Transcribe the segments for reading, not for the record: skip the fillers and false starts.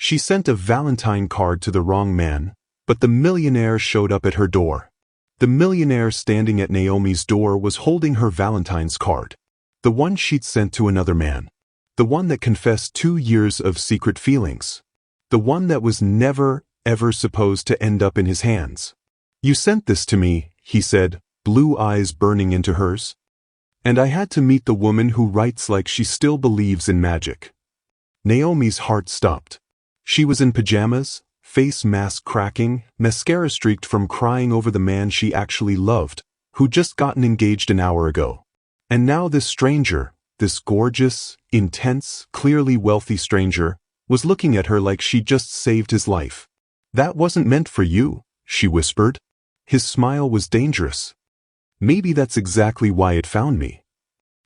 She sent a Valentine card to the wrong man, but the millionaire showed up at her door. The millionaire standing at Naomi's door was holding her Valentine's card. The one she'd sent to another man. The one that confessed 2 years of secret feelings. The one that was never, ever supposed to end up in his hands. "You sent this to me," he said, blue eyes burning into hers. "And I had to meet the woman who writes like she still believes in magic." Naomi's heart stopped. She was in pajamas, face mask cracking, mascara streaked from crying over the man she actually loved, who'd just gotten engaged an hour ago. And now this stranger, this gorgeous, intense, clearly wealthy stranger, was looking at her like she'd just saved his life. "That wasn't meant for you," she whispered. His smile was dangerous. "Maybe that's exactly why it found me."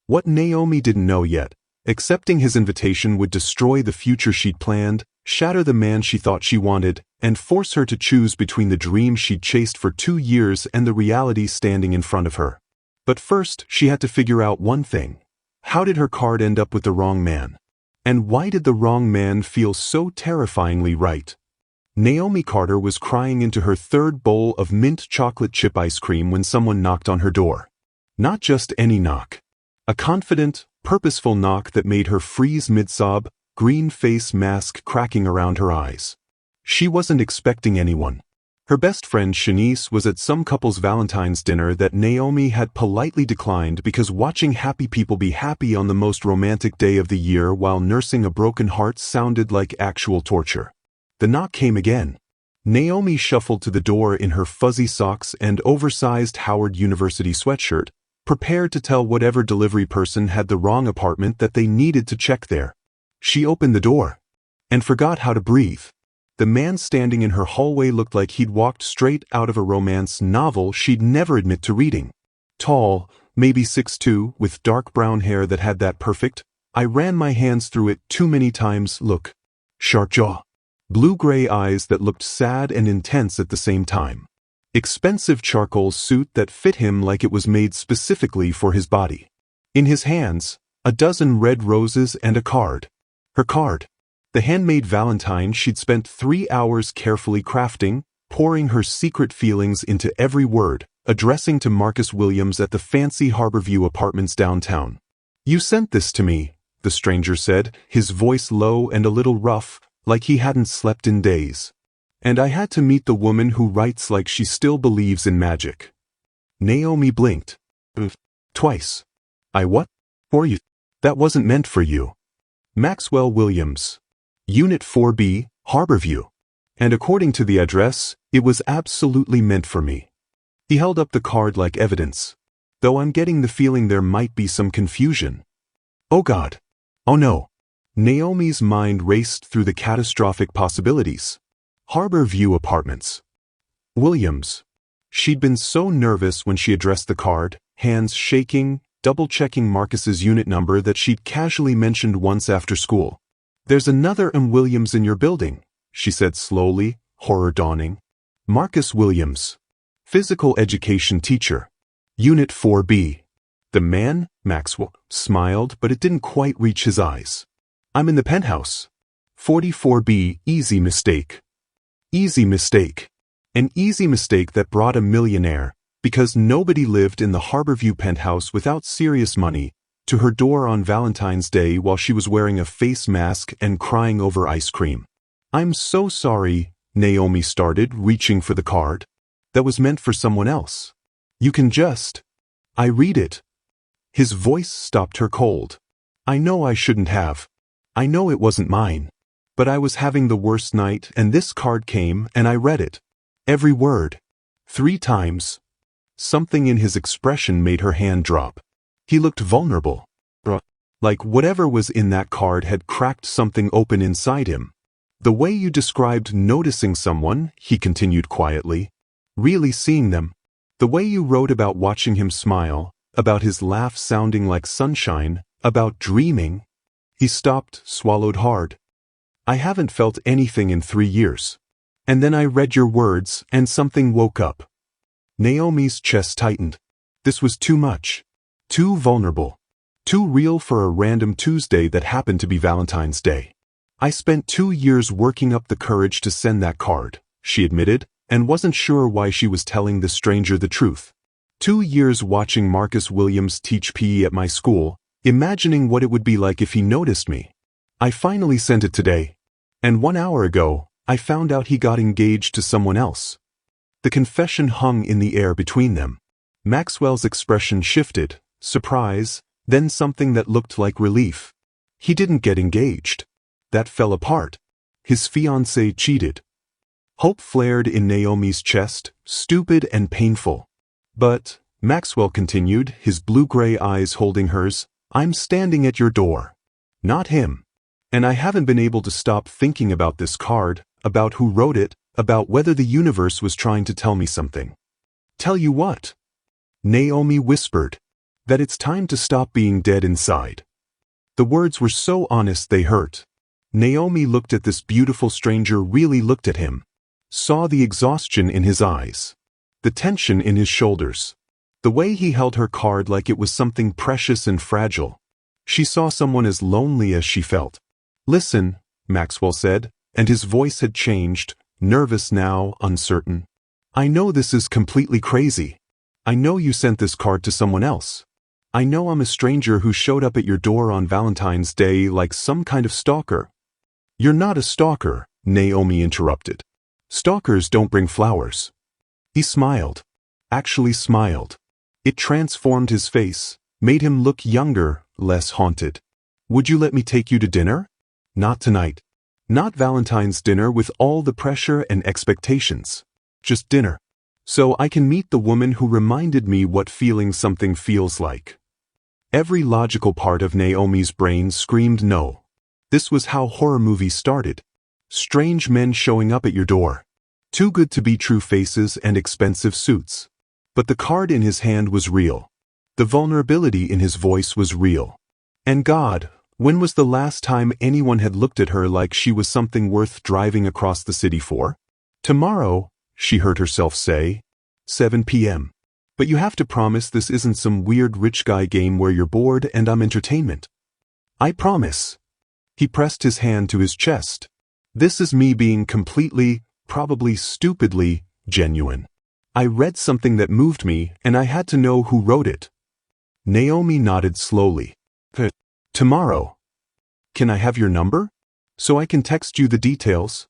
What Naomi didn't know yet, accepting his invitation would destroy the future she'd planned, shatter the man she thought she wanted, and force her to choose between the dream she'd chased for 2 years and the reality standing in front of her. But first, she had to figure out one thing. How did her card end up with the wrong man? And why did the wrong man feel so terrifyingly right? Naomi Carter was crying into her 3rd bowl of mint chocolate chip ice cream when someone knocked on her door. Not just any knock. A confident, purposeful knock that made her freeze mid-sob, green face mask cracking around her eyes. She wasn't expecting anyone. Her best friend Shanice was at some couple's Valentine's dinner that Naomi had politely declined because watching happy people be happy on the most romantic day of the year while nursing a broken heart sounded like actual torture. The knock came again. Naomi shuffled to the door in her fuzzy socks and oversized Howard University sweatshirt, prepared to tell whatever delivery person had the wrong apartment that they needed to check there. She opened the door and forgot how to breathe. The man standing in her hallway looked like he'd walked straight out of a romance novel she'd never admit to reading. Tall, maybe 6'2", with dark brown hair that had that perfect, I ran my hands through it too many times look. Sharp jaw. Blue-gray eyes that looked sad and intense at the same time. Expensive charcoal suit that fit him like it was made specifically for his body. In his hands, a dozen red roses and a card. Her card. The handmade Valentine she'd spent 3 hours carefully crafting, pouring her secret feelings into every word, addressing to Maxwell Williams at the fancy Harborview apartments downtown. "You sent this to me," the stranger said, his voice low and a little rough, like he hadn't slept in days. "And I had to meet the woman who writes like she still believes in magic." Naomi blinked. Twice. "I what? For you? That wasn't meant for you." Maxwell Williams. Unit 4B, Harborview. And according to the address, it was absolutely meant for me. He held up the card like evidence. Though I'm getting the feeling there might be some confusion. Oh God. Oh no. Naomi's mind raced through the catastrophic possibilities. Harborview Apartments. Williams. She'd been so nervous when she addressed the card, hands shaking, double-checking Marcus's unit number that she'd casually mentioned once after school. "There's another Williams in your building," she said slowly, horror dawning. Marcus Williams. Physical education teacher. Unit 4B. The man, Maxwell, smiled, but it didn't quite reach his eyes. "I'm in the penthouse. 44B, easy mistake." Easy mistake. An easy mistake that brought a millionaire, because nobody lived in the Harborview penthouse without serious money, to her door on Valentine's Day while she was wearing a face mask and crying over ice cream. "I'm so sorry," Naomi started, reaching for the card. "That was meant for someone else. You can just..." "I read it." His voice stopped her cold. "I know I shouldn't have. I know it wasn't mine. But I was having the worst night and this card came and I read it. Every word. 3 times. Something in his expression made her hand drop. He looked vulnerable. Like whatever was in that card had cracked something open inside him. "The way you described noticing someone," he continued quietly, "really seeing them. The way you wrote about watching him smile, about his laugh sounding like sunshine, about dreaming." He stopped, swallowed hard. "I haven't felt anything in 3 years. And then I read your words and something woke up." Naomi's chest tightened. This was too much. Too vulnerable. Too real for a random Tuesday that happened to be Valentine's Day. I spent 2 years working up the courage to send that card, she admitted, and wasn't sure why she was telling the stranger the truth. 2 years watching Maxwell Williams teach PE at my school, imagining what it would be like if he noticed me. I finally sent it today. And 1 hour ago, I found out he got engaged to someone else. The confession hung in the air between them. Maxwell's expression shifted, surprise, then something that looked like relief. He didn't get engaged. That fell apart. His fiancée cheated. Hope flared in Naomi's chest, stupid and painful. But, Maxwell continued, his blue-gray eyes holding hers, I'm standing at your door. Not him. And I haven't been able to stop thinking about this card, about who wrote it, about whether the universe was trying to tell me something. Tell you what? Naomi whispered. That it's time to stop being dead inside. The words were so honest they hurt. Naomi looked at this beautiful stranger, really looked at him. Saw the exhaustion in his eyes. The tension in his shoulders. The way he held her card like it was something precious and fragile. She saw someone as lonely as she felt. Listen, Maxwell said, and his voice had changed, nervous now, uncertain. I know this is completely crazy. I know you sent this card to someone else. I know I'm a stranger who showed up at your door on Valentine's Day like some kind of stalker. You're not a stalker, Naomi interrupted. Stalkers don't bring flowers. He smiled. Actually smiled. It transformed his face, made him look younger, less haunted. Would you let me take you to dinner? Not tonight. Not Valentine's dinner with all the pressure and expectations. Just dinner. So I can meet the woman who reminded me what feeling something feels like. Every logical part of Naomi's brain screamed no. This was how horror movies started. Strange men showing up at your door. Too good to be true faces and expensive suits. But the card in his hand was real. The vulnerability in his voice was real. And God, when was the last time anyone had looked at her like she was something worth driving across the city for? Tomorrow, she heard herself say. 7 p.m. But you have to promise this isn't some weird rich guy game where you're bored and I'm entertainment. I promise. He pressed his hand to his chest. This is me being completely, probably stupidly, genuine. I read something that moved me and I had to know who wrote it. Naomi nodded slowly. Tomorrow. Can I have your number? So I can text you the details?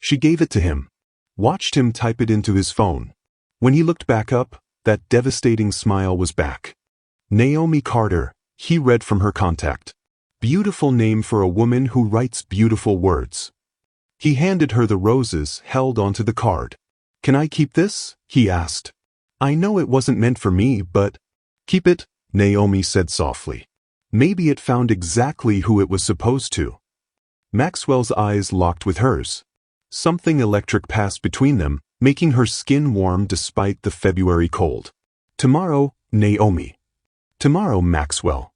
She gave it to him. Watched him type it into his phone. When he looked back up, that devastating smile was back. Naomi Carter, he read from her contact. Beautiful name for a woman who writes beautiful words. He handed her the roses held onto the card. Can I keep this? He asked. I know it wasn't meant for me, but... Keep it, Naomi said softly. Maybe it found exactly who it was supposed to. Maxwell's eyes locked with hers. Something electric passed between them, making her skin warm despite the February cold. Tomorrow, Naomi. Tomorrow, Maxwell.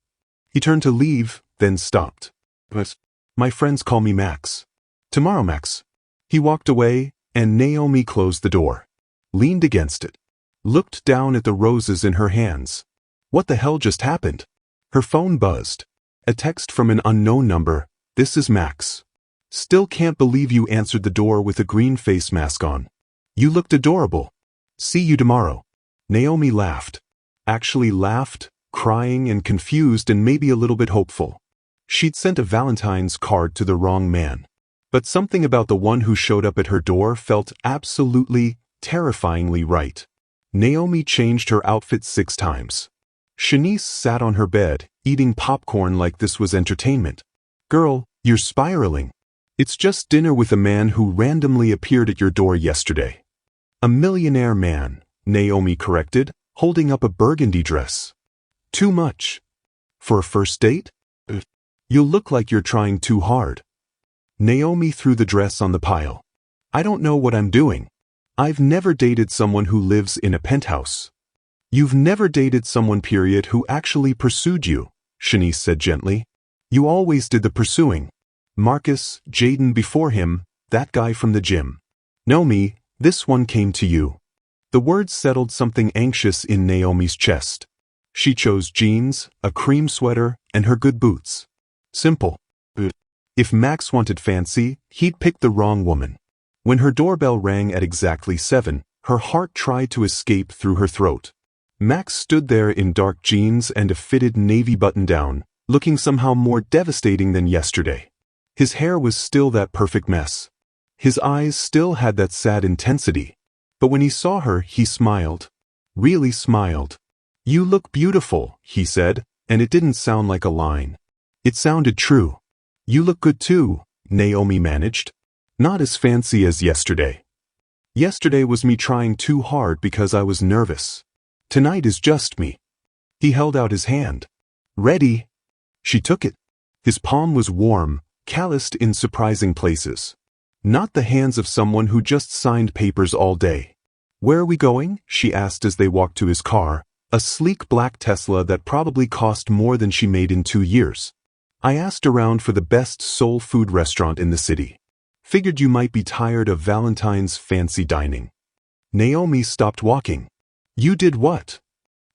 He turned to leave, then stopped. But my friends call me Max. Tomorrow, Max. He walked away, and Naomi closed the door. Leaned against it. Looked down at the roses in her hands. What the hell just happened? Her phone buzzed. A text from an unknown number. This is Max. Still can't believe you answered the door with a green face mask on. You looked adorable. See you tomorrow. Naomi laughed. Actually laughed, crying and confused and maybe a little bit hopeful. She'd sent a Valentine's card to the wrong man. But something about the one who showed up at her door felt absolutely, terrifyingly right. Naomi changed her outfit 6 times. Shanice sat on her bed, eating popcorn like this was entertainment. Girl, you're spiraling. It's just dinner with a man who randomly appeared at your door yesterday. A millionaire man, Naomi corrected, holding up a burgundy dress. Too much. For a first date? You'll look like you're trying too hard. Naomi threw the dress on the pile. I don't know what I'm doing. I've never dated someone who lives in a penthouse. You've never dated someone, period, who actually pursued you, Shanice said gently. You always did the pursuing. Marcus, Jaden before him, that guy from the gym. No, me, this one came to you. The words settled something anxious in Naomi's chest. She chose jeans, a cream sweater, and her good boots. Simple. If Max wanted fancy, he'd pick the wrong woman. When her doorbell rang at exactly 7, her heart tried to escape through her throat. Max stood there in dark jeans and a fitted navy button-down, looking somehow more devastating than yesterday. His hair was still that perfect mess. His eyes still had that sad intensity. But when he saw her, he smiled. Really smiled. "You look beautiful," he said, and it didn't sound like a line. It sounded true. "You look good too," Naomi managed. "Not as fancy as yesterday. Yesterday was me trying too hard because I was nervous. Tonight is just me." He held out his hand. "Ready?" She took it. His palm was warm, calloused in surprising places. Not the hands of someone who just signed papers all day. "Where are we going?" she asked as they walked to his car, a sleek black Tesla that probably cost more than she made in 2 years. "I asked around for the best soul food restaurant in the city. Figured you might be tired of Valentine's fancy dining." Naomi stopped walking. "You did what?"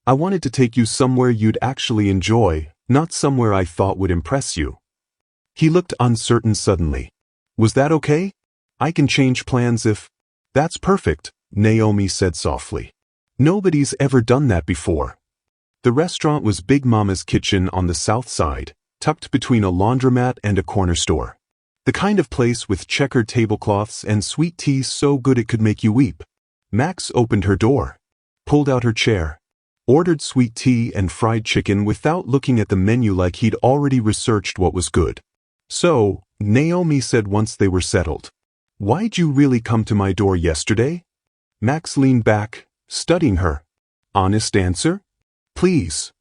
"I wanted to take you somewhere you'd actually enjoy, not somewhere I thought would impress you." He looked uncertain suddenly. "Was that okay? I can change plans if—" "That's perfect," Naomi said softly. "Nobody's ever done that before." The restaurant was Big Mama's Kitchen on the south side, tucked between a laundromat and a corner store. The kind of place with checkered tablecloths and sweet tea so good it could make you weep. Max opened her door, pulled out her chair, ordered sweet tea and fried chicken without looking at the menu like he'd already researched what was good. "So," Naomi said once they were settled, "why'd you really come to my door yesterday?" Max leaned back, studying her. "Honest answer? Please."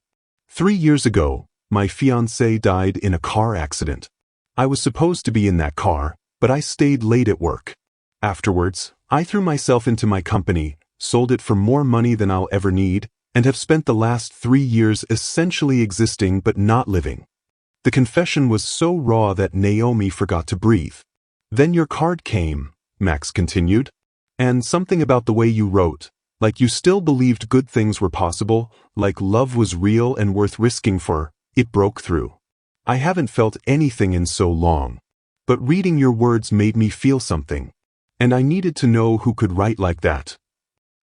3 years ago, my fiancé died in a car accident. I was supposed to be in that car, but I stayed late at work. Afterwards, I threw myself into my company, sold it for more money than I'll ever need, and have spent the last 3 years essentially existing but not living. The confession was so raw that Naomi forgot to breathe. "Then your card came," Max continued. "And something about the way you wrote, like you still believed good things were possible, like love was real and worth risking for, it broke through. I haven't felt anything in so long. But reading your words made me feel something. And I needed to know who could write like that."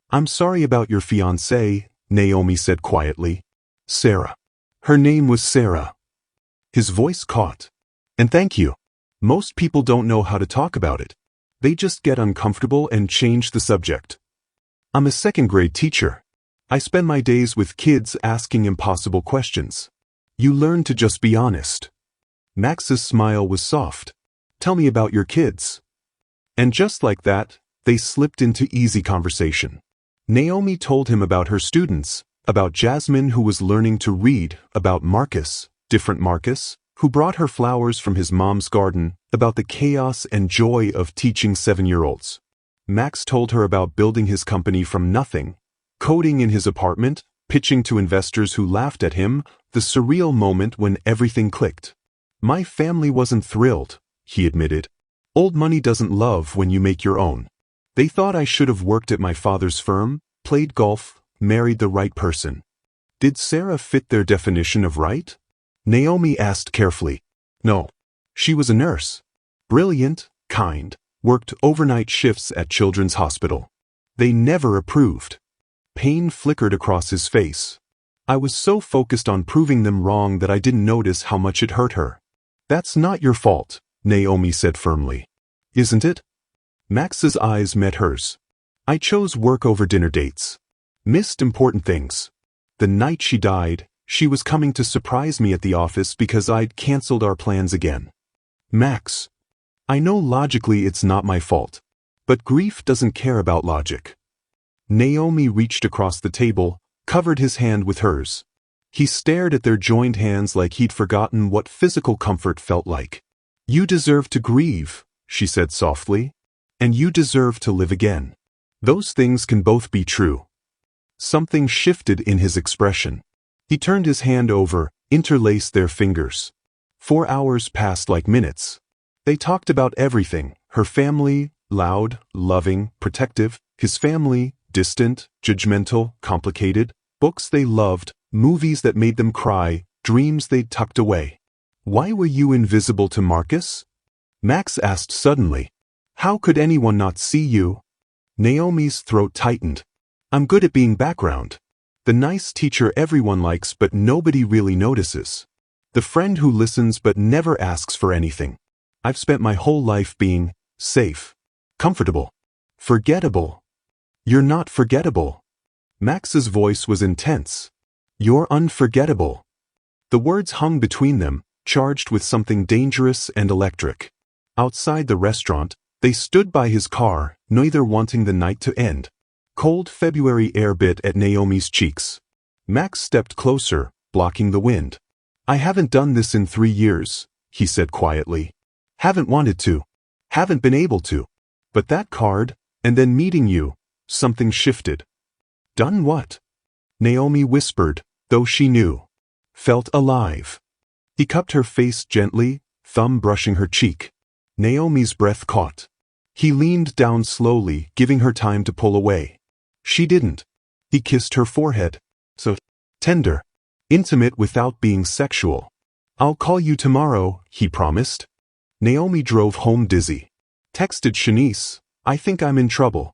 "I'm sorry about your fiancée," Naomi said quietly. "Sarah. Her name was Sarah." His voice caught. "And thank you. Most people don't know how to talk about it. They just get uncomfortable and change the subject. I'm a second-grade teacher. I spend my days with kids asking impossible questions. You learn to just be honest." Max's smile was soft. "Tell me about your kids." And just like that, they slipped into easy conversation. Naomi told him about her students, about Jasmine who was learning to read, about Marcus, different Marcus, who brought her flowers from his mom's garden, about the chaos and joy of teaching 7-year-olds. Max told her about building his company from nothing, coding in his apartment, pitching to investors who laughed at him, the surreal moment when everything clicked. "My family wasn't thrilled," he admitted. "Old money doesn't love when you make your own. They thought I should have worked at my father's firm, played golf, married the right person." "Did Sarah fit their definition of right?" Naomi asked carefully. "No. She was a nurse. Brilliant, kind, worked overnight shifts at Children's Hospital. They never approved." Pain flickered across his face. "I was so focused on proving them wrong that I didn't notice how much it hurt her." "That's not your fault," Naomi said firmly. "Isn't it?" Max's eyes met hers. "I chose work over dinner dates. Missed important things. The night she died, she was coming to surprise me at the office because I'd canceled our plans again." "Max, I know logically it's not my fault, but grief doesn't care about logic." Naomi reached across the table, covered his hand with hers. He stared at their joined hands like he'd forgotten what physical comfort felt like. "You deserve to grieve," she said softly, "and you deserve to live again. Those things can both be true." Something shifted in his expression. He turned his hand over, interlaced their fingers. 4 hours passed like minutes. They talked about everything: her family, loud, loving, protective; his family, distant, judgmental, complicated; books they loved, movies that made them cry, dreams they'd tucked away. Why were you invisible to Marcus? Max asked suddenly. How could anyone not see you? Naomi's throat tightened. I'm good at being background. The nice teacher everyone likes but nobody really notices. The friend who listens but never asks for anything. I've spent my whole life being safe, comfortable, forgettable. You're not forgettable. Max's voice was intense. You're unforgettable. The words hung between them, charged with something dangerous and electric. Outside the restaurant, they stood by his car, neither wanting the night to end. Cold February air bit at Naomi's cheeks. Max stepped closer, blocking the wind. I haven't done this in 3 years, he said quietly. Haven't wanted to. Haven't been able to. But that card, and then meeting you, something shifted. Done what? Naomi whispered, though she knew. Felt alive. He cupped her face gently, thumb brushing her cheek. Naomi's breath caught. He leaned down slowly, giving her time to pull away. She didn't. He kissed her forehead. So tender. Intimate without being sexual. I'll call you tomorrow, he promised. Naomi drove home dizzy. Texted Shanice, I think I'm in trouble.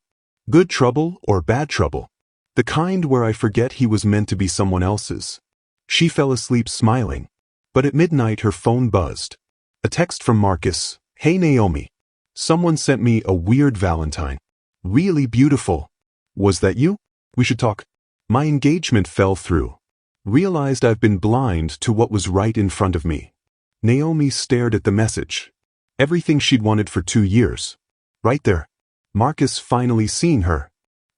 Good trouble or bad trouble? The kind where I forget he was meant to be someone else's. She fell asleep smiling. But at midnight her phone buzzed. A text from Marcus. Hey Naomi. Someone sent me a weird Valentine. Really beautiful. Was that you? We should talk. My engagement fell through. Realized I've been blind to what was right in front of me. Naomi stared at the message. Everything she'd wanted for 2 years. Right there. Marcus finally seeing her.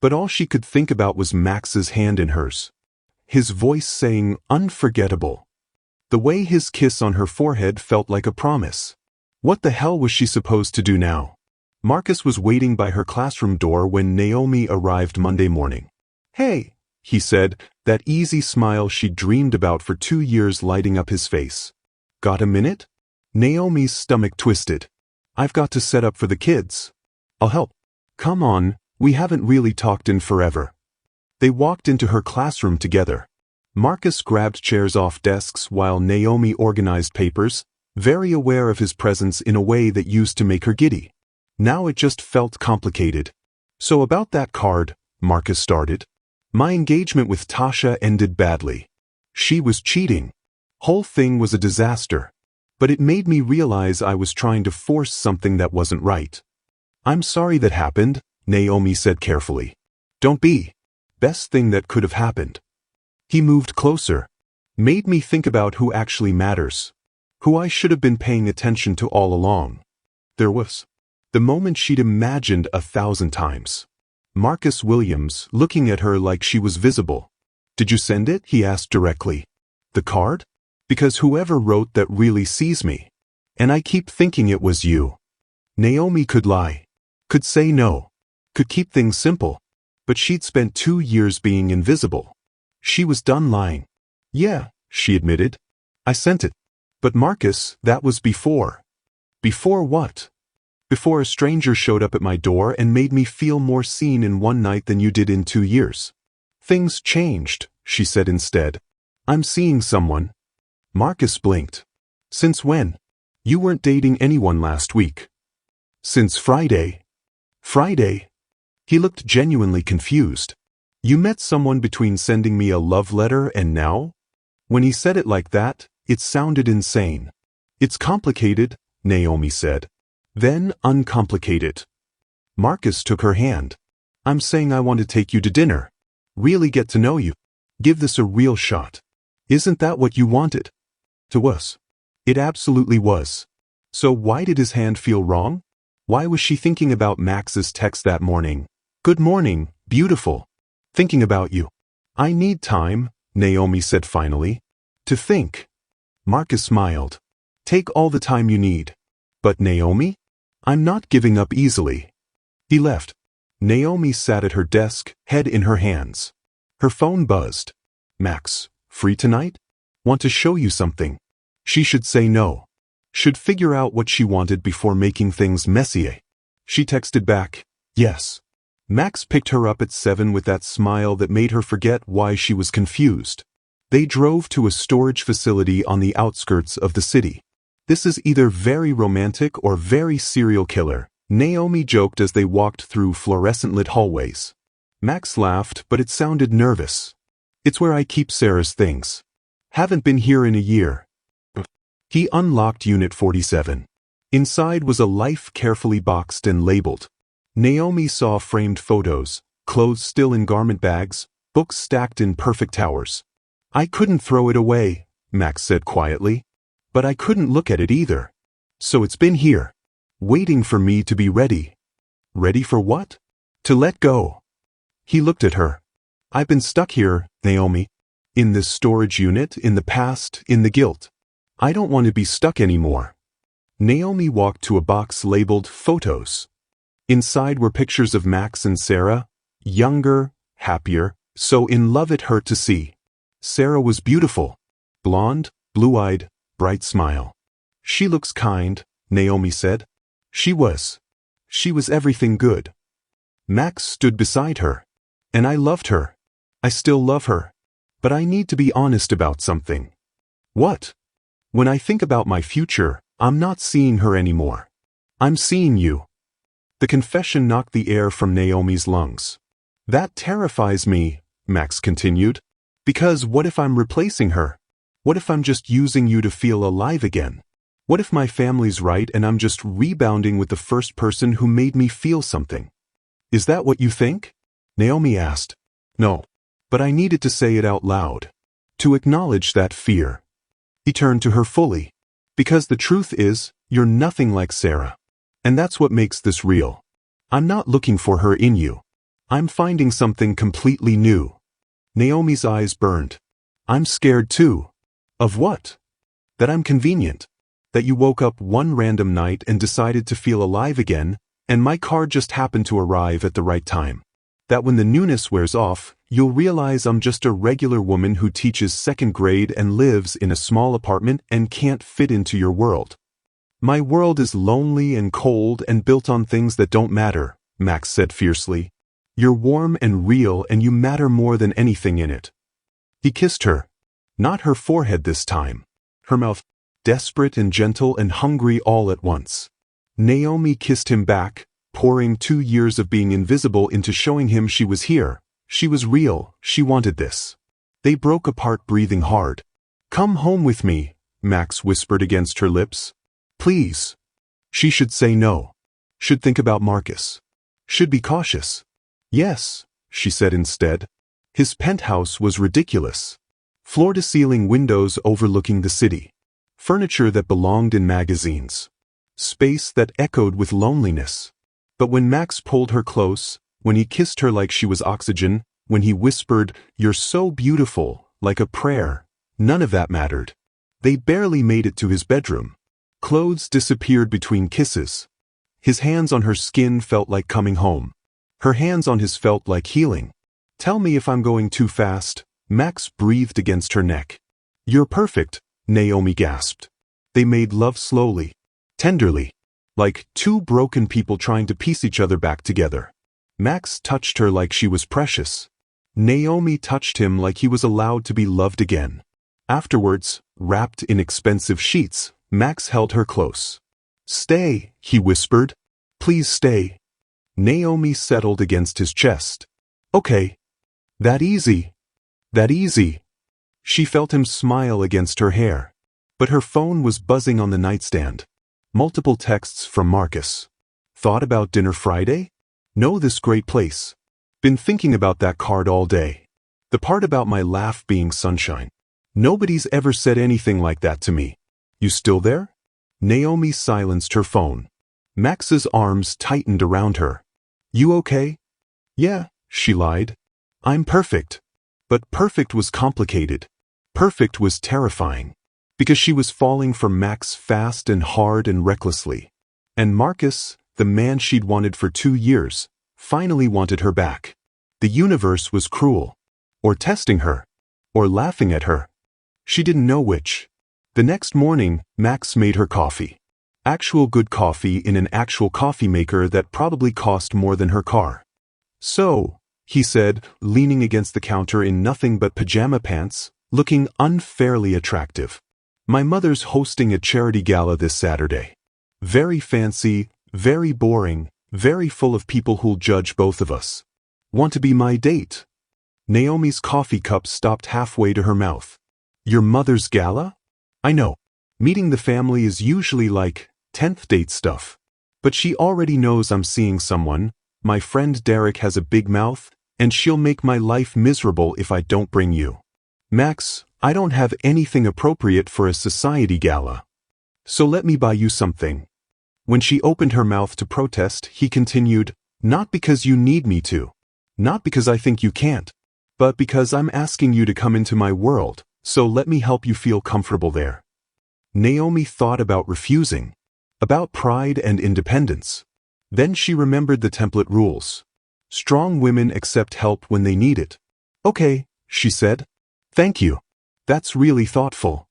But all she could think about was Max's hand in hers. His voice saying, unforgettable. The way his kiss on her forehead felt like a promise. What the hell was she supposed to do now? Marcus was waiting by her classroom door when Naomi arrived Monday morning. Hey, he said, that easy smile she'd dreamed about for 2 years lighting up his face. Got a minute? Naomi's stomach twisted. I've got to set up for the kids. I'll help. Come on, we haven't really talked in forever. They walked into her classroom together. Marcus grabbed chairs off desks while Naomi organized papers, very aware of his presence in a way that used to make her giddy. Now it just felt complicated. So about that card, Marcus started. My engagement with Tasha ended badly. She was cheating. Whole thing was a disaster. But it made me realize I was trying to force something that wasn't right. I'm sorry that happened, Naomi said carefully. Don't be. Best thing that could have happened. He moved closer. Made me think about who actually matters. Who I should have been paying attention to all along. There was the moment she'd imagined 1,000 times. Marcus Williams looking at her like she was visible. Did you send it? He asked directly. The card? Because whoever wrote that really sees me. And I keep thinking it was you. Naomi could lie. Could say no. Could keep things simple. But she'd spent 2 years being invisible. She was done lying. Yeah, she admitted. I sent it. But Marcus, that was before. Before what? Before a stranger showed up at my door and made me feel more seen in one night than you did in 2 years. Things changed, she said instead. I'm seeing someone. Marcus blinked. Since when? You weren't dating anyone last week. Since Friday. Friday? He looked genuinely confused. You met someone between sending me a love letter and now? When he said it like that, it sounded insane. It's complicated, Naomi said. Then uncomplicate. Marcus took her hand. I'm saying I want to take you to dinner. Really get to know you. Give this a real shot. Isn't that what you wanted? To us. It absolutely was. So why did his hand feel wrong? Why was she thinking about Max's text that morning? Good morning, beautiful. Thinking about you. I need time, Naomi said finally. To think. Marcus smiled. Take all the time you need. But Naomi? I'm not giving up easily. He left. Naomi sat at her desk, head in her hands. Her phone buzzed. Max, free tonight? Want to show you something. She should say no. Should figure out what she wanted before making things messy. She texted back, yes. Max picked her up at 7 with that smile that made her forget why she was confused. They drove to a storage facility on the outskirts of the city. "This is either very romantic or very serial killer," Naomi joked as they walked through fluorescent-lit hallways. Max laughed, but it sounded nervous. "It's where I keep Sarah's things. Haven't been here in a year." He unlocked Unit 47. Inside was a life carefully boxed and labeled. Naomi saw framed photos, clothes still in garment bags, books stacked in perfect towers. "I couldn't throw it away," Max said quietly. "But I couldn't look at it either. So it's been here, waiting for me to be ready." "Ready for what?" "To let go." He looked at her. "I've been stuck here, Naomi. In this storage unit, in the past, in the guilt. I don't want to be stuck anymore." Naomi walked to a box labeled Photos. Inside were pictures of Max and Sarah, younger, happier, so in love it hurt to see. Sarah was beautiful. Blonde, blue-eyed, bright smile. "She looks kind," Naomi said. She was everything good. Max stood beside her. "And I loved her. I still love her. But I need to be honest about something." "What?" "When I think about my future, I'm not seeing her anymore. I'm seeing you." The confession knocked the air from Naomi's lungs. "That terrifies me," Max continued. "Because what if I'm replacing her? What if I'm just using you to feel alive again? What if my family's right and I'm just rebounding with the first person who made me feel something?" "Is that what you think?" Naomi asked. "No. But I needed to say it out loud. To acknowledge that fear." He turned to her fully. "Because the truth is, you're nothing like Sarah. And that's what makes this real. I'm not looking for her in you. I'm finding something completely new." Naomi's eyes burned. "I'm scared too." "Of what?" "That I'm convenient. That you woke up one random night and decided to feel alive again, and my car just happened to arrive at the right time. That when the newness wears off, you'll realize I'm just a regular woman who teaches second grade and lives in a small apartment and can't fit into your world." "My world is lonely and cold and built on things that don't matter," Max said fiercely. "You're warm and real and you matter more than anything in it." He kissed her. Not her forehead this time. Her mouth, desperate and gentle and hungry all at once. Naomi kissed him back, pouring 2 years of being invisible into showing him she was here. She was real, she wanted this. They broke apart breathing hard. "Come home with me," Max whispered against her lips. "Please." She should say no. Should think about Marcus. Should be cautious. "Yes," she said instead. His penthouse was ridiculous. Floor-to-ceiling windows overlooking the city. Furniture that belonged in magazines. Space that echoed with loneliness. But when Max pulled her close, when he kissed her like she was oxygen, when he whispered, "You're so beautiful," like a prayer, none of that mattered. They barely made it to his bedroom. Clothes disappeared between kisses. His hands on her skin felt like coming home. Her hands on his felt like healing. "Tell me if I'm going too fast," Max breathed against her neck. "You're perfect," Naomi gasped. They made love slowly, tenderly, like two broken people trying to piece each other back together. Max touched her like she was precious. Naomi touched him like he was allowed to be loved again. Afterwards, wrapped in expensive sheets, Max held her close. "Stay," he whispered. "Please stay." Naomi settled against his chest. "Okay. That easy. That easy." She felt him smile against her hair. But her phone was buzzing on the nightstand. Multiple texts from Marcus. "Thought about dinner Friday? Know this great place. Been thinking about that card all day. The part about my laugh being sunshine. Nobody's ever said anything like that to me. You still there?" Naomi silenced her phone. Max's arms tightened around her. "You okay?" "Yeah," she lied. "I'm perfect." But perfect was complicated. Perfect was terrifying. Because she was falling for Max fast and hard and recklessly. And Marcus, the man she'd wanted for 2 years, finally wanted her back. The universe was cruel. Or testing her. Or laughing at her. She didn't know which. The next morning, Max made her coffee. Actual good coffee in an actual coffee maker that probably cost more than her car. "So," he said, leaning against the counter in nothing but pajama pants, looking unfairly attractive. My mother's hosting a charity gala this Saturday. Very fancy, very boring, very full of people who'll judge both of us. Want to be my date? Naomi's coffee cup stopped halfway to her mouth. Your mother's gala? I know. Meeting the family is usually like 10th date stuff. But she already knows I'm seeing someone. My friend Derek has a big mouth, and she'll make my life miserable if I don't bring you. Max, I don't have anything appropriate for a society gala. So let me buy you something. When she opened her mouth to protest, he continued, not because you need me to. Not because I think you can't. But because I'm asking you to come into my world, so let me help you feel comfortable there. Naomi thought about refusing. About pride and independence. Then she remembered the template rules. Strong women accept help when they need it. Okay, she said. Thank you. That's really thoughtful.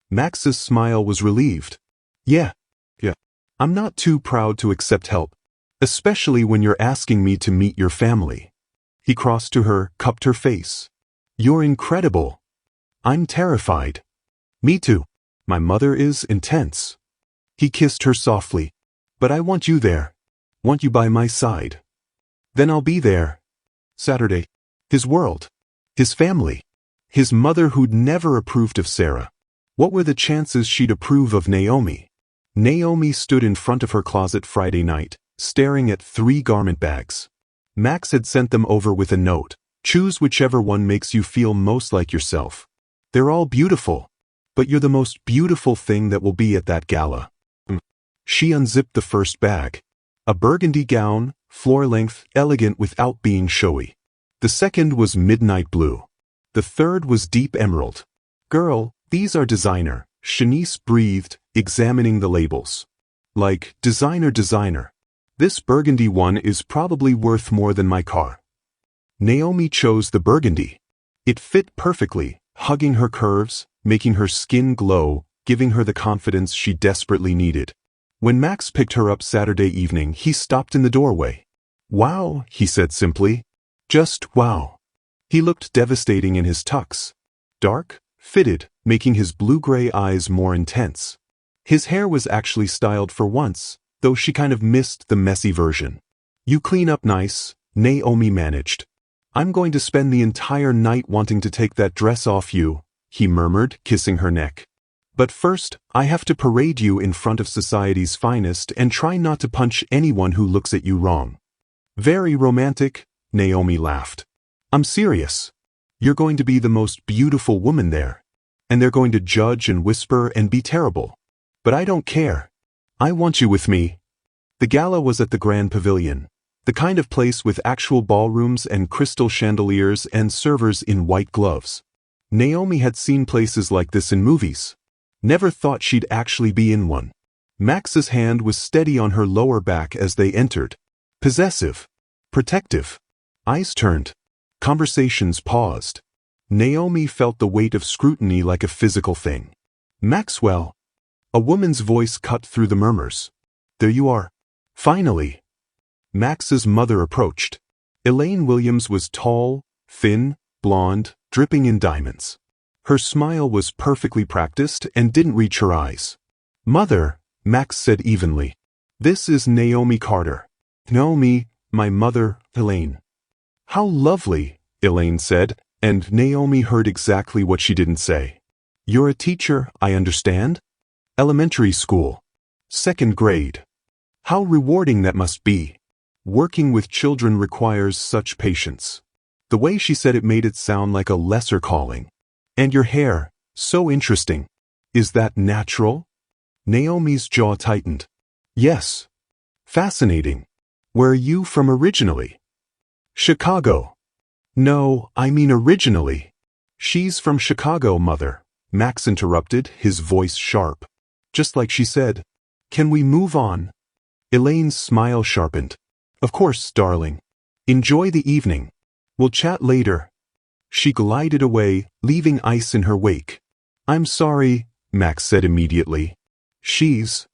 Max's smile was relieved. Yeah. I'm not too proud to accept help, especially when you're asking me to meet your family. He crossed to her, cupped her face. You're incredible. I'm terrified. Me too. My mother is intense. He kissed her softly. But I want you there. Want you by my side. Then I'll be there. Saturday. His world. His family. His mother who'd never approved of Sarah. What were the chances she'd approve of Naomi? Naomi stood in front of her closet Friday night, staring at 3 garment bags. Max had sent them over with a note. Choose whichever one makes you feel most like yourself. They're all beautiful. But you're the most beautiful thing that will be at that gala. She unzipped the first bag. A burgundy gown, floor-length, elegant without being showy. The second was midnight blue. The third was deep emerald. Girl, these are designer, Shanice breathed, examining the labels. Like, designer. This burgundy one is probably worth more than my car. Naomi chose the burgundy. It fit perfectly, hugging her curves, making her skin glow, giving her the confidence she desperately needed. When Max picked her up Saturday evening, he stopped in the doorway. Wow, he said simply. Just wow. He looked devastating in his tux. Dark, fitted, making his blue-gray eyes more intense. His hair was actually styled for once, though she kind of missed the messy version. You clean up nice, Naomi managed. I'm going to spend the entire night wanting to take that dress off you, he murmured, kissing her neck. But first, I have to parade you in front of society's finest and try not to punch anyone who looks at you wrong. Very romantic, Naomi laughed. I'm serious. You're going to be the most beautiful woman there. And they're going to judge and whisper and be terrible. But I don't care. I want you with me. The gala was at the Grand Pavilion, the kind of place with actual ballrooms and crystal chandeliers and servers in white gloves. Naomi had seen places like this in movies. Never thought she'd actually be in one. Max's hand was steady on her lower back as they entered. Possessive. Protective. Eyes turned. Conversations paused. Naomi felt the weight of scrutiny like a physical thing. Maxwell. A woman's voice cut through the murmurs. There you are. Finally. Max's mother approached. Elaine Williams was tall, thin, blonde, dripping in diamonds. Her smile was perfectly practiced and didn't reach her eyes. Mother, Max said evenly. This is Naomi Carter. Naomi, my mother, Elaine. How lovely, Elaine said, and Naomi heard exactly what she didn't say. You're a teacher, I understand? Elementary school. 2nd grade. How rewarding that must be. Working with children requires such patience. The way she said it made it sound like a lesser calling. And your hair, so interesting. Is that natural? Naomi's jaw tightened. Yes. Fascinating. Where are you from originally? Chicago. No, I mean originally. She's from Chicago, mother, Max interrupted, his voice sharp. Just like she said. Can we move on? Elaine's smile sharpened. Of course, darling. Enjoy the evening. We'll chat later. She glided away, leaving ice in her wake. I'm sorry, Max said immediately. She's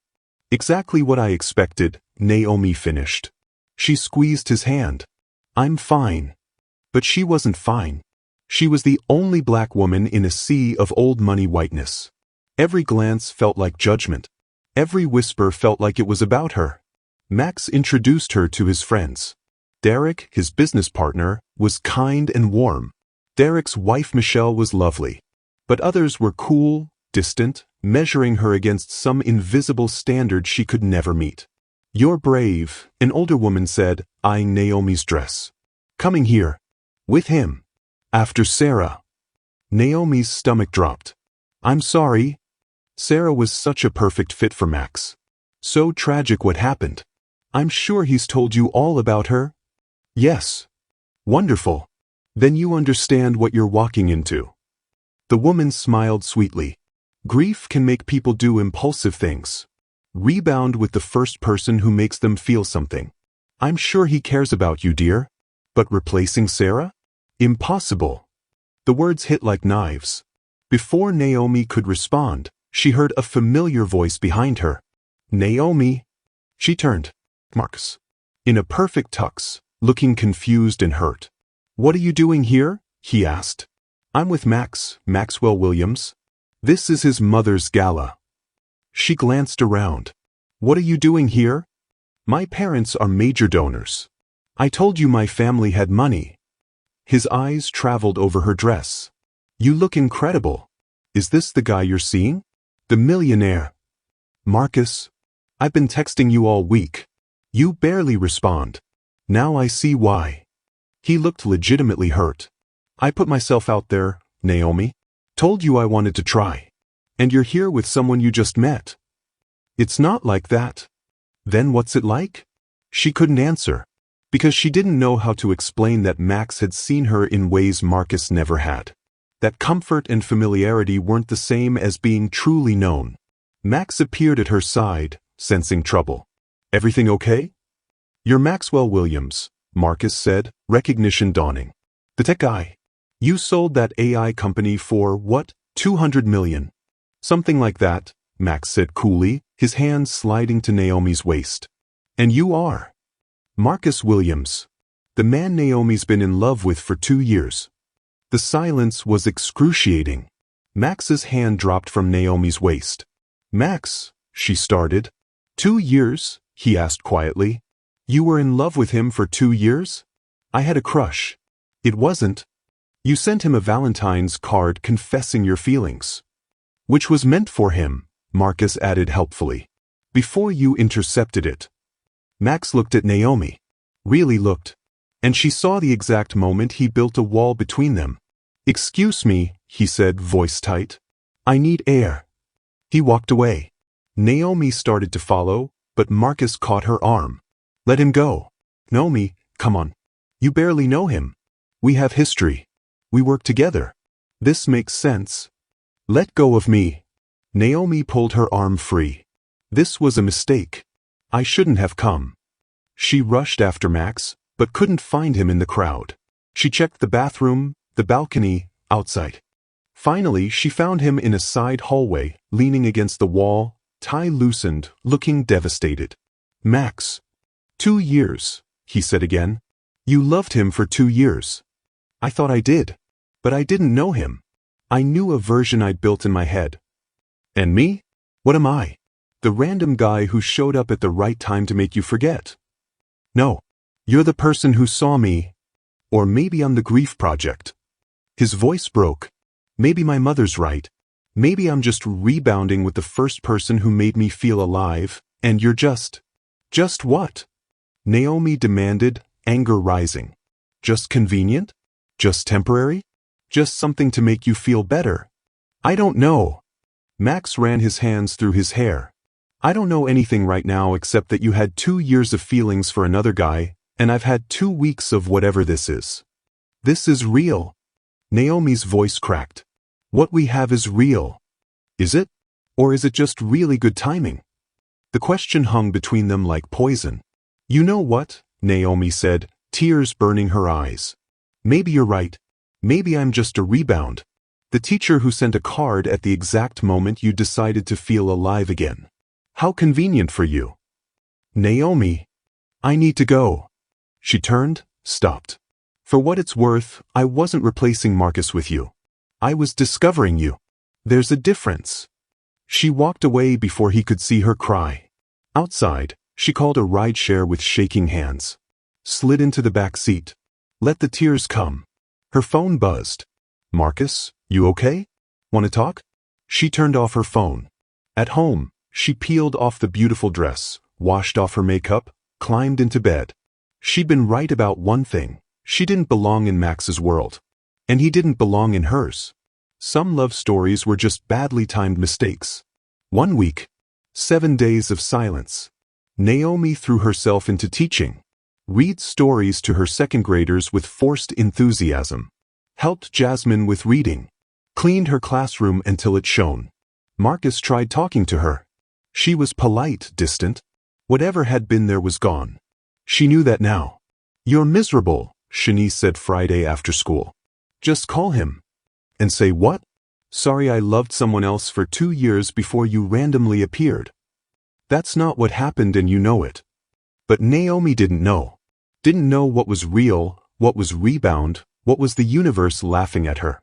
exactly what I expected, Naomi finished. She squeezed his hand. I'm fine. But she wasn't fine. She was the only black woman in a sea of old money whiteness. Every glance felt like judgment. Every whisper felt like it was about her. Max introduced her to his friends. Derek, his business partner, was kind and warm. Derek's wife Michelle was lovely. But others were cool, distant, measuring her against some invisible standard she could never meet. "You're brave," an older woman said, eyeing Naomi's dress. "Coming here. With him. After Sarah." Naomi's stomach dropped. "I'm sorry." Sarah was such a perfect fit for Max. "So tragic what happened. I'm sure he's told you all about her?" "Yes." "Wonderful. Then you understand what you're walking into." The woman smiled sweetly. Grief can make people do impulsive things. Rebound with the first person who makes them feel something. "I'm sure he cares about you, dear." But replacing Sarah? Impossible. The words hit like knives. Before Naomi could respond, she heard a familiar voice behind her. "Naomi." She turned. Marcus. In a perfect tux, looking confused and hurt. "What are you doing here?" he asked. "I'm with Maxwell Williams. This is his mother's gala." She glanced around. "What are you doing here?" "My parents are major donors. I told you my family had money." His eyes traveled over her dress. "You look incredible. Is this the guy you're seeing? The millionaire?" "Marcus, I've been texting you all week. You barely respond. Now I see why." He looked legitimately hurt. "I put myself out there, Naomi. Told you I wanted to try. And you're here with someone you just met." "It's not like that." "Then what's it like?" She couldn't answer, because she didn't know how to explain that Max had seen her in ways Marcus never had. That comfort and familiarity weren't the same as being truly known. Max appeared at her side, sensing trouble. "Everything okay?" "You're Maxwell Williams," Marcus said, recognition dawning. "The tech guy. You sold that AI company for, what, 200 million? "Something like that," Max said coolly, his hands sliding to Naomi's waist. "And you are?" "Marcus Williams. The man Naomi's been in love with for 2 years." The silence was excruciating. Max's hand dropped from Naomi's waist. "Max," she started. 2 years?" he asked quietly. "You were in love with him for 2 years?" "I had a crush." "It wasn't. You sent him a Valentine's card confessing your feelings." "Which was meant for him," Marcus added helpfully. "Before you intercepted it." Max looked at Naomi. Really looked. And she saw the exact moment he built a wall between them. "Excuse me," he said, voice tight. "I need air." He walked away. Naomi started to follow, but Marcus caught her arm. "Let him go." "Naomi, come on. You barely know him. We have history. We work together. This makes sense." "Let go of me." Naomi pulled her arm free. "This was a mistake. I shouldn't have come." She rushed after Max, but couldn't find him in the crowd. She checked the bathroom, the balcony, outside. Finally, she found him in a side hallway, leaning against the wall, tie loosened, looking devastated. "Max." 2 years, he said again. "You loved him for 2 years." "I thought I did. But I didn't know him. I knew a version I'd built in my head." "And me? What am I? The random guy who showed up at the right time to make you forget?" "No. You're the person who saw me. Or maybe I'm the grief project." His voice broke. "Maybe my mother's right. Maybe I'm just rebounding with the first person who made me feel alive, and you're just..." "Just what?" Naomi demanded, anger rising. "Just convenient? Just temporary? Just something to make you feel better?" "I don't know." Max ran his hands through his hair. "I don't know anything right now except that you had 2 years of feelings for another guy, and I've had 2 weeks of whatever this is." "This is real." Naomi's voice cracked. "What we have is real. Is it? Or is it just really good timing?" The question hung between them like poison. "You know what?" Naomi said, tears burning her eyes. "Maybe you're right. Maybe I'm just a rebound. The teacher who sent a card at the exact moment you decided to feel alive again. How convenient for you." "Naomi, I need to go." She turned, stopped. For what it's worth, I wasn't replacing Marcus with you. I was discovering you. There's a difference. She walked away before he could see her cry. Outside, she called a rideshare with shaking hands. Slid into the back seat. Let the tears come. Her phone buzzed. Marcus, you okay? Want to talk? She turned off her phone. At home, she peeled off the beautiful dress, washed off her makeup, climbed into bed. She'd been right about one thing. She didn't belong in Max's world. And he didn't belong in hers. Some love stories were just badly timed mistakes. 1 week. 7 days of silence. Naomi threw herself into teaching. Read stories to her second graders with forced enthusiasm. Helped Jasmine with reading. Cleaned her classroom until it shone. Marcus tried talking to her. She was polite, distant. Whatever had been there was gone. She knew that now. You're miserable, Shanice said Friday after school. Just call him. And say what? Sorry, I loved someone else for 2 years before you randomly appeared. That's not what happened and you know it. But Naomi didn't know. Didn't know what was real, what was rebound, what was the universe laughing at her.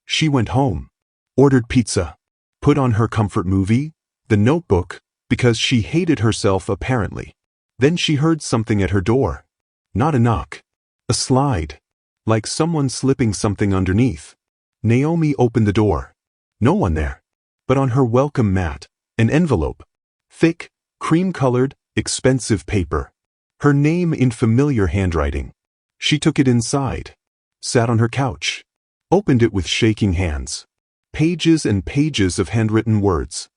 She went home. Ordered pizza. Put on her comfort movie, The Notebook, because she hated herself apparently. Then she heard something at her door. Not a knock. A slide. Like someone slipping something underneath. Naomi opened the door. No one there. But on her welcome mat, an envelope. Thick, cream-colored, expensive paper. Her name in familiar handwriting. She took it inside. Sat on her couch. Opened it with shaking hands. Pages and pages of handwritten words.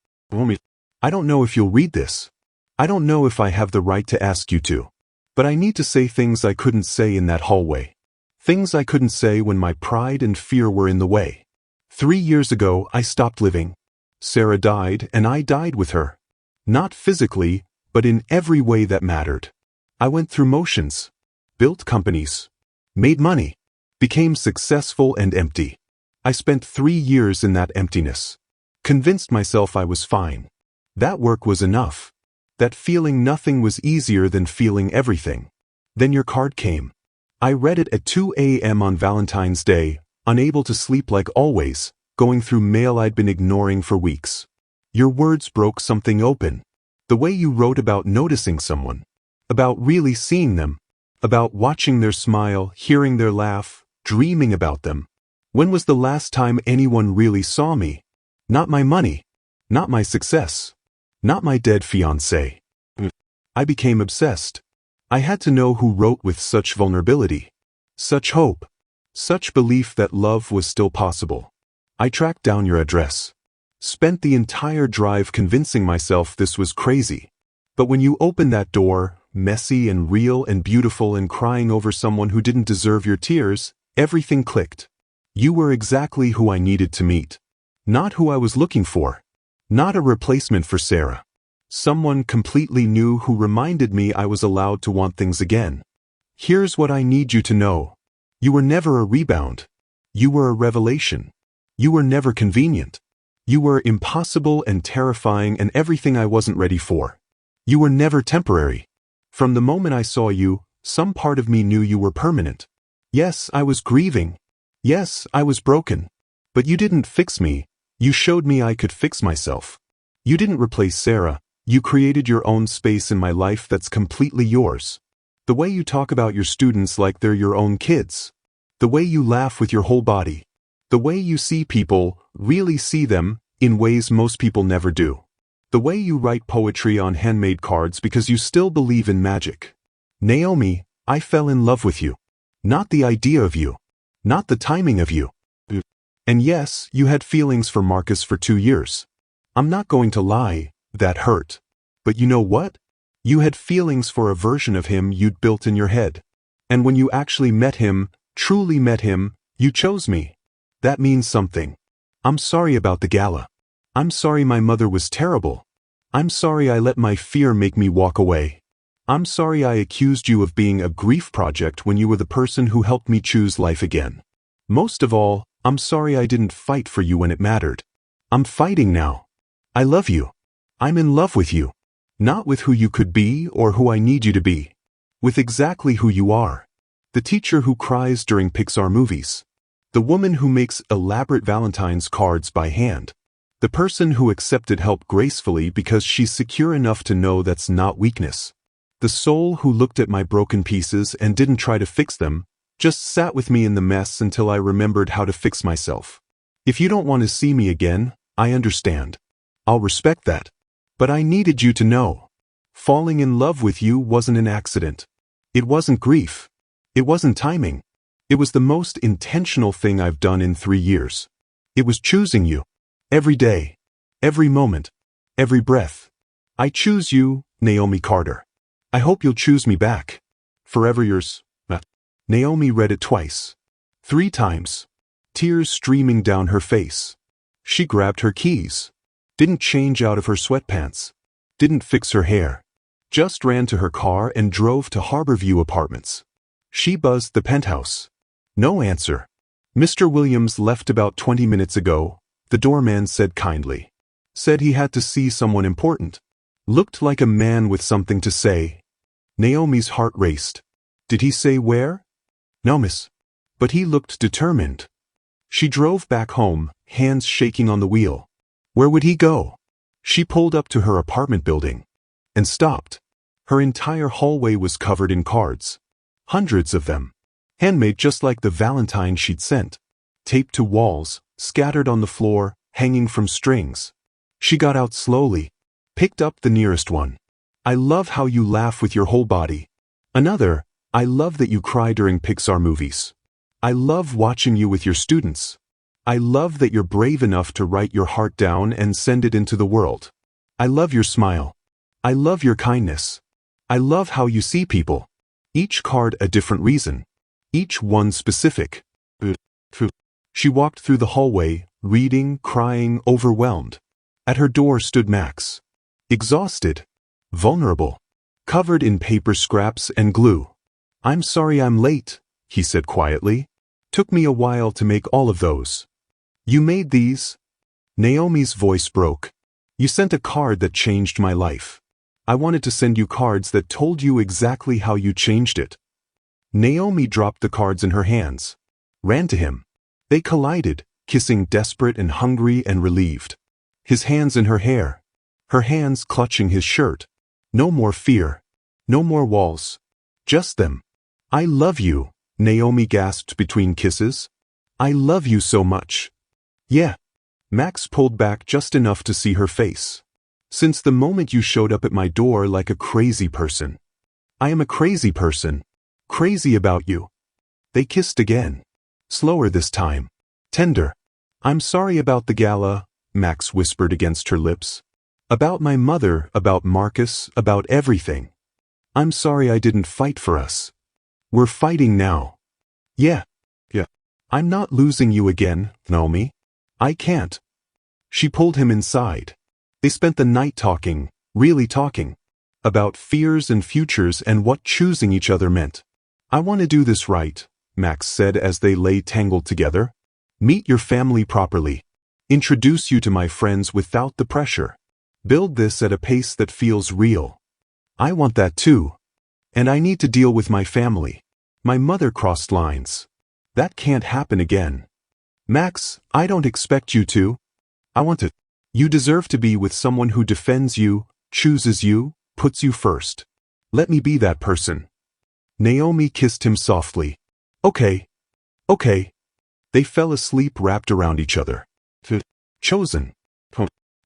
I don't know if you'll read this. I don't know if I have the right to ask you to. But I need to say things I couldn't say in that hallway. Things I couldn't say when my pride and fear were in the way. 3 years ago, I stopped living. Sarah died, and I died with her. Not physically, but in every way that mattered. I went through motions. Built companies. Made money. Became successful and empty. I spent 3 years in that emptiness. Convinced myself I was fine. That work was enough. That feeling nothing was easier than feeling everything. Then your card came. I read it at 2 a.m. on Valentine's Day, unable to sleep like always, going through mail I'd been ignoring for weeks. Your words broke something open. The way you wrote about noticing someone. About really seeing them. About watching their smile, hearing their laugh, dreaming about them. When was the last time anyone really saw me? Not my money. Not my success. Not my dead fiancé. I became obsessed. I had to know who wrote with such vulnerability. Such hope. Such belief that love was still possible. I tracked down your address. Spent the entire drive convincing myself this was crazy. But when you opened that door, messy and real and beautiful and crying over someone who didn't deserve your tears, everything clicked. You were exactly who I needed to meet. Not who I was looking for. Not a replacement for Sarah. Someone completely new who reminded me I was allowed to want things again. Here's what I need you to know. You were never a rebound. You were a revelation. You were never convenient. You were impossible and terrifying and everything I wasn't ready for. You were never temporary. From the moment I saw you, some part of me knew you were permanent. Yes, I was grieving. Yes, I was broken. But you didn't fix me. You showed me I could fix myself. You didn't replace Sarah. You created your own space in my life that's completely yours. The way you talk about your students like they're your own kids. The way you laugh with your whole body. The way you see people, really see them, in ways most people never do. The way you write poetry on handmade cards because you still believe in magic. Naomi, I fell in love with you. Not the idea of you. Not the timing of you. And yes, you had feelings for Marcus for 2 years. I'm not going to lie, that hurt. But you know what? You had feelings for a version of him you'd built in your head. And when you actually met him, truly met him, you chose me. That means something. I'm sorry about the gala. I'm sorry my mother was terrible. I'm sorry I let my fear make me walk away. I'm sorry I accused you of being a grief project when you were the person who helped me choose life again. Most of all, I'm sorry I didn't fight for you when it mattered. I'm fighting now. I love you. I'm in love with you. Not with who you could be or who I need you to be. With exactly who you are. The teacher who cries during Pixar movies. The woman who makes elaborate Valentine's cards by hand. The person who accepted help gracefully because she's secure enough to know that's not weakness. The soul who looked at my broken pieces and didn't try to fix them, just sat with me in the mess until I remembered how to fix myself. If you don't want to see me again, I understand. I'll respect that. But I needed you to know. Falling in love with you wasn't an accident. It wasn't grief. It wasn't timing. It was the most intentional thing I've done in 3 years. It was choosing you. Every day. Every moment. Every breath. I choose you, Naomi Carter. I hope you'll choose me back. Forever yours, Matt. Naomi read it twice. 3 times. Tears streaming down her face. She grabbed her keys. Didn't change out of her sweatpants. Didn't fix her hair. Just ran to her car and drove to Harborview Apartments. She buzzed the penthouse. No answer. Mr. Williams left about 20 minutes ago, the doorman said kindly. Said he had to see someone important. Looked like a man with something to say. Naomi's heart raced. Did he say where? No, miss. But he looked determined. She drove back home, hands shaking on the wheel. Where would he go? She pulled up to her apartment building. And stopped. Her entire hallway was covered in cards. Hundreds of them. Handmade just like the Valentine she'd sent. Taped to walls, scattered on the floor, hanging from strings. She got out slowly. Picked up the nearest one. I love how you laugh with your whole body. Another, I love that you cry during Pixar movies. I love watching you with your students. I love that you're brave enough to write your heart down and send it into the world. I love your smile. I love your kindness. I love how you see people. Each card a different reason. Each one specific. She walked through the hallway, reading, crying, overwhelmed. At her door stood Max. Exhausted. Vulnerable. Covered in paper scraps and glue. I'm sorry I'm late, he said quietly. Took me a while to make all of those. You made these? Naomi's voice broke. You sent a card that changed my life. I wanted to send you cards that told you exactly how you changed it. Naomi dropped the cards in her hands. Ran to him. They collided, kissing desperate and hungry and relieved. His hands in her hair. Her hands clutching his shirt. No more fear. No more walls. Just them. I love you, Naomi gasped between kisses. I love you so much. Yeah. Max pulled back just enough to see her face. Since the moment you showed up at my door like a crazy person. I am a crazy person. Crazy about you. They kissed again. Slower this time. Tender. I'm sorry about the gala, Max whispered against her lips. About my mother, about Marcus, about everything. I'm sorry I didn't fight for us. We're fighting now. Yeah. I'm not losing you again, Naomi. I can't. She pulled him inside. They spent the night talking, really talking. About fears and futures and what choosing each other meant. I want to do this right, Max said as they lay tangled together. Meet your family properly. Introduce you to my friends without the pressure. Build this at a pace that feels real. I want that too. And I need to deal with my family. My mother crossed lines. That can't happen again. Max, I don't expect you to. I want to. You deserve to be with someone who defends you, chooses you, puts you first. Let me be that person. Naomi kissed him softly. Okay. They fell asleep wrapped around each other. Chosen.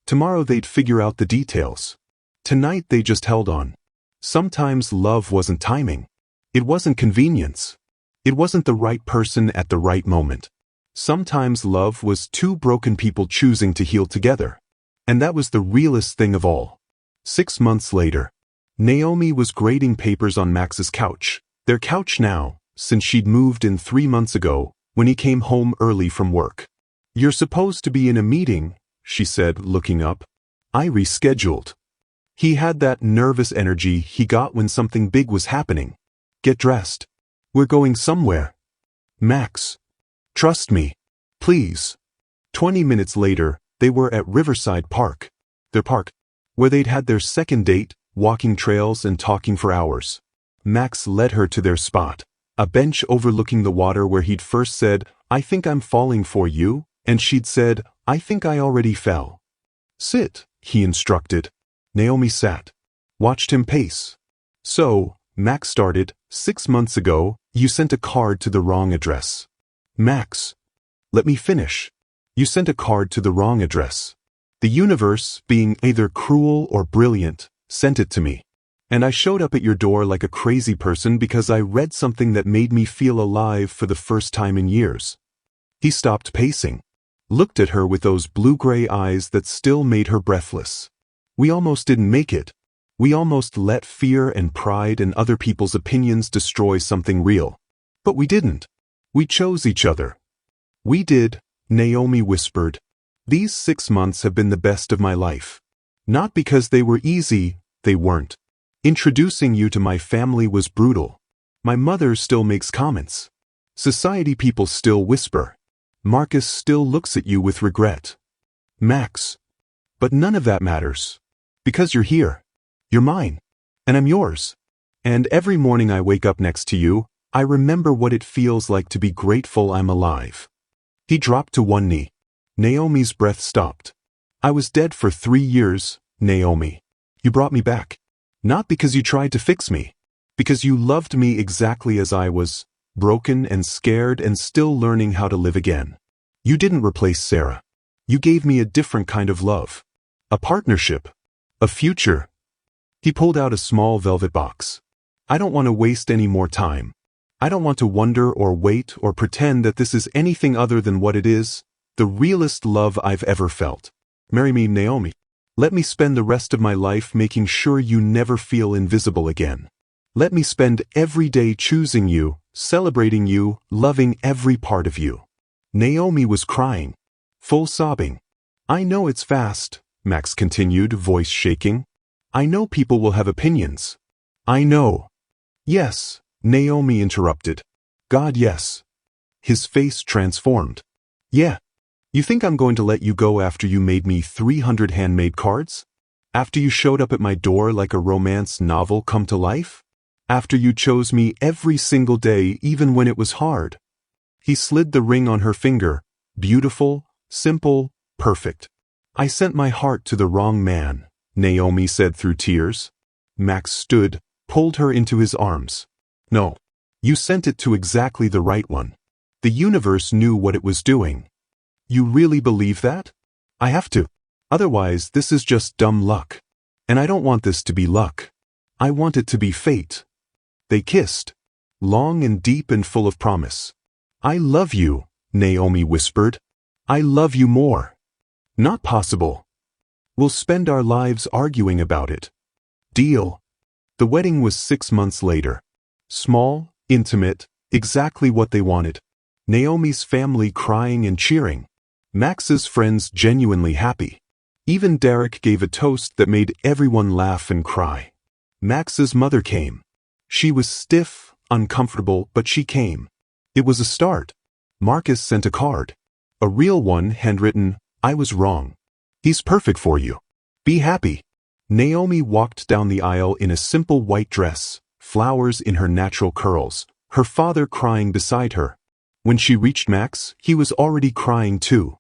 Tomorrow they'd figure out the details. Tonight they just held on. Sometimes love wasn't timing. It wasn't convenience. It wasn't the right person at the right moment. Sometimes love was two broken people choosing to heal together. And that was the realest thing of all. 6 months later, Naomi was grading papers on Max's couch. Their couch now, since she'd moved in 3 months ago, when he came home early from work. You're supposed to be in a meeting, she said, looking up. I rescheduled. He had that nervous energy he got when something big was happening. Get dressed. We're going somewhere. Max. Trust me. Please. 20 minutes later, they were at Riverside Park. Their park, where they'd had their second date, walking trails and talking for hours. Max led her to their spot. A bench overlooking the water where he'd first said, "I think I'm falling for you," and she'd said, "I think I already fell." "Sit," he instructed. Naomi sat, watched him pace. "So," Max started, "6 months ago, you sent a card to the wrong address." "Max, let me finish. You sent a card to the wrong address. The universe, being either cruel or brilliant, sent it to me. And I showed up at your door like a crazy person because I read something that made me feel alive for the first time in years." He stopped pacing, looked at her with those blue-gray eyes that still made her breathless. "We almost didn't make it. We almost let fear and pride and other people's opinions destroy something real. But we didn't. We chose each other." "We did," Naomi whispered. "These 6 months have been the best of my life. Not because they were easy, they weren't. Introducing you to my family was brutal. My mother still makes comments. Society people still whisper. Marcus still looks at you with regret. Max. But none of that matters. Because you're here. You're mine. And I'm yours. And every morning I wake up next to you, I remember what it feels like to be grateful I'm alive." He dropped to one knee. Naomi's breath stopped. "I was dead for 3 years, Naomi. You brought me back. Not because you tried to fix me. Because you loved me exactly as I was, broken and scared and still learning how to live again. You didn't replace Sarah. You gave me a different kind of love. A partnership. A future." He pulled out a small velvet box. "I don't want to waste any more time. I don't want to wonder or wait or pretend that this is anything other than what it is, the realest love I've ever felt. Marry me, Naomi. Let me spend the rest of my life making sure you never feel invisible again. Let me spend every day choosing you, celebrating you, loving every part of you." Naomi was crying, full sobbing. "I know it's fast," Max continued, voice shaking. "I know people will have opinions. I know." "Yes," Naomi interrupted. "God, yes." His face transformed. "Yeah. You think I'm going to let you go after you made me 300 handmade cards? After you showed up at my door like a romance novel come to life? After you chose me every single day even when it was hard?" He slid the ring on her finger. "Beautiful, simple, perfect." "I sent my heart to the wrong man," Naomi said through tears. Max stood, pulled her into his arms. "No. You sent it to exactly the right one. The universe knew what it was doing." "You really believe that?" "I have to. Otherwise, this is just dumb luck. And I don't want this to be luck. I want it to be fate." They kissed, long and deep and full of promise. "I love you," Naomi whispered. "I love you more." "Not possible. We'll spend our lives arguing about it." "Deal." The wedding was 6 months later. Small, intimate, exactly what they wanted. Naomi's family crying and cheering. Max's friends genuinely happy. Even Derek gave a toast that made everyone laugh and cry. Max's mother came. She was stiff, uncomfortable, but she came. It was a start. Marcus sent a card. A real one, handwritten, "I was wrong. He's perfect for you. Be happy." Naomi walked down the aisle in a simple white dress, flowers in her natural curls, her father crying beside her. When she reached Max, he was already crying too.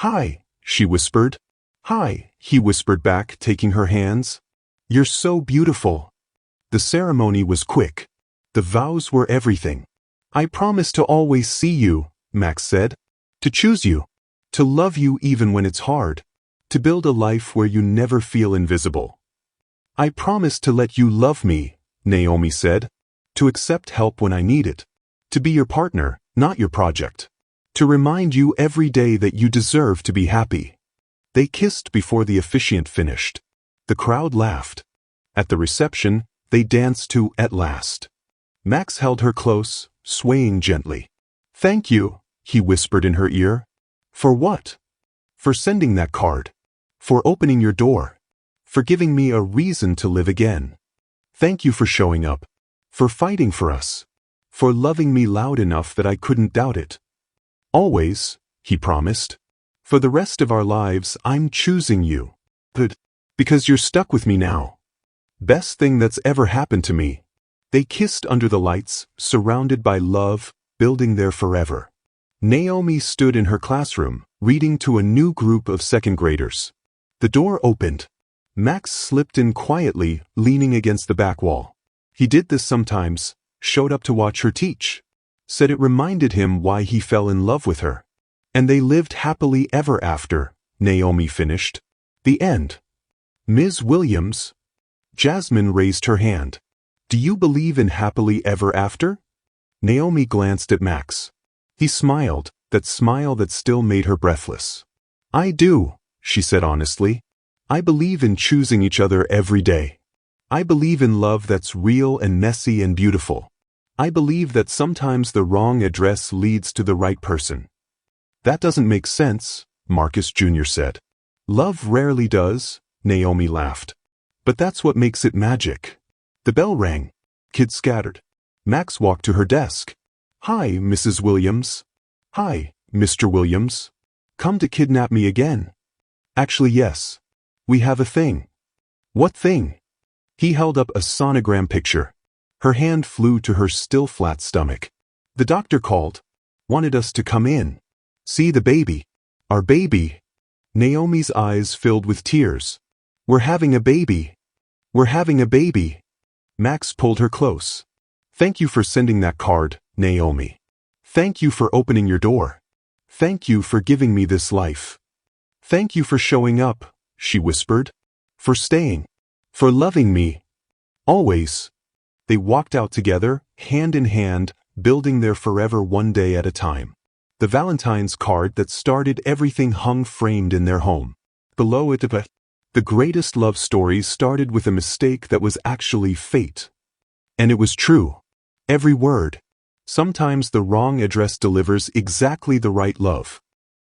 "Hi," she whispered. "Hi," he whispered back, taking her hands. "You're so beautiful." The ceremony was quick. The vows were everything. "I promise to always see you," Max said. "To choose you. To love you even when it's hard. To build a life where you never feel invisible." "I promise to let you love me," Naomi said. "To accept help when I need it. To be your partner, not your project. To remind you every day that you deserve to be happy." They kissed before the officiant finished. The crowd laughed. At the reception, they danced to "At Last." Max held her close, swaying gently. "Thank you," he whispered in her ear. "For what?" "For sending that card. For opening your door. For giving me a reason to live again. Thank you for showing up. For fighting for us. For loving me loud enough that I couldn't doubt it. Always," he promised. "For the rest of our lives, I'm choosing you. But because you're stuck with me now. Best thing that's ever happened to me." They kissed under the lights, surrounded by love, building there forever. Naomi stood in her classroom, reading to a new group of second graders. The door opened. Max slipped in quietly, leaning against the back wall. He did this sometimes, showed up to watch her teach. Said it reminded him why he fell in love with her. And they lived happily ever after, Naomi finished. The end. Ms. Williams? Jasmine raised her hand. Do you believe in happily ever after? Naomi glanced at Max. He smiled, that smile that still made her breathless. I do, she said honestly. I believe in choosing each other every day. I believe in love that's real and messy and beautiful. I believe that sometimes the wrong address leads to the right person. That doesn't make sense, Marcus Jr. said. Love rarely does, Naomi laughed. But that's what makes it magic. The bell rang. Kids scattered. Max walked to her desk. Hi, Mrs. Williams. Hi, Mr. Williams. Come to kidnap me again? Actually, yes. We have a thing. What thing? He held up a sonogram picture. Her hand flew to her still flat stomach. The doctor called. Wanted us to come in. See the baby. Our baby. Naomi's eyes filled with tears. We're having a baby. We're having a baby. Max pulled her close. Thank you for sending that card, Naomi. Thank you for opening your door. Thank you for giving me this life. Thank you for showing up, she whispered. For staying. For loving me. Always. They walked out together, hand in hand, building their forever one day at a time. The Valentine's card that started everything hung framed in their home. Below it, the greatest love stories started with a mistake that was actually fate. And it was true. Every word. Sometimes the wrong address delivers exactly the right love.